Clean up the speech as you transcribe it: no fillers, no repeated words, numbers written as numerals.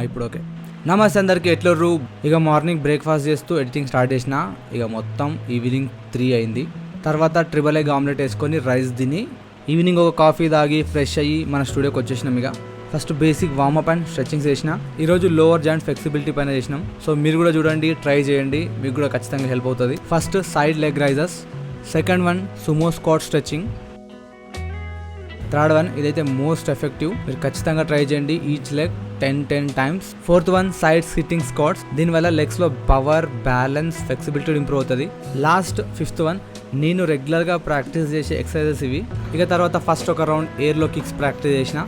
ఇప్పుడు ఓకే. నమస్తే అందరికి, ఎట్లర్రు? ఇక మార్నింగ్ బ్రేక్ఫాస్ట్ చేస్తూ ఎడిటింగ్ స్టార్ట్ చేసిన. ఇక మొత్తం ఈవినింగ్ 3 అయింది. తర్వాత ట్రిపుల్ ఎగ్ ఆమ్లెట్ వేసుకొని రైస్ తిని ఈవినింగ్ ఒక కాఫీ తాగి ఫ్రెష్ అయ్యి మన స్టూడియోకి వచ్చేసినాం. ఇక first basic warm up and stretchings చేసిన. ఈరోజు లోవర్ జాయింట్ ఫ్లెక్సిబిలిటీ పైన చేసినాం. సో మీరు కూడా చూడండి, ట్రై చేయండి, మీకు కూడా ఖచ్చితంగా హెల్ప్ అవుతుంది. First side leg raisers, second one sumo squat stretching, third one ఇదైతే మోస్ట్ ఎఫెక్టివ్, మీరు ఖచ్చితంగా ట్రై చేయండి, each leg 10 times. Fourth one side sitting squats, దీనివల్ల లెగ్స్ లో పవర్, బ్యాలెన్స్, ఫ్లెక్సిబిలిటీ ఇంప్రూవ్ అవుతుంది. లాస్ట్ ఫిఫ్త్ వన్ నేను రెగ్యులర్గా ప్రాక్టీస్ చేసే ఎక్సర్సైజెస్ ఇవి. ఇక తర్వాత ఫస్ట్ ఒక రౌండ్ ఎయిర్లో కిక్స్ ప్రాక్టీస్ చేసిన.